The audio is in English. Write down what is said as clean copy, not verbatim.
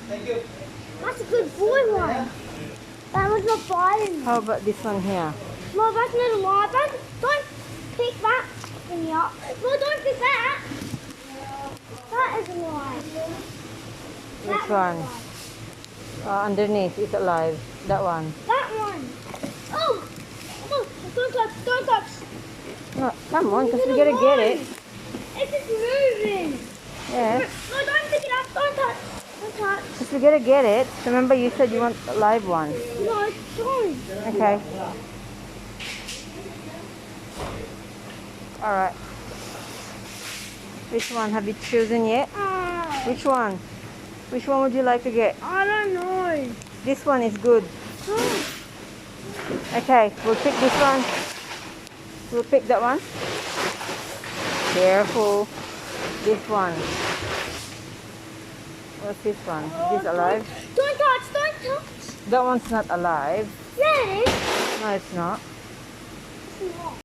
That's a good boy one. That was not biting me. How about this one here? No, that's not alive. Don't pick that thing up. No, don't pick that. That is alive. Which one? Underneath is alive. That one. That one. Oh! Oh, don't touch, don't touch. No, come on, because we gotta get it. It's just moving. Yeah, No, don't pick it up. Don't touch. Don't touch. because we gotta get it. Remember you said you want a live one. No, don't. Okay. Alright. Which one have you chosen yet? Which one? Which one would you like to get? I don't know. This one is good. Okay, we'll pick this one. We'll pick that one. Careful. This one. What's this one? Is this alive? Don't touch, don't touch. That one's not alive. Yeah, it is. No, it's not. It's not.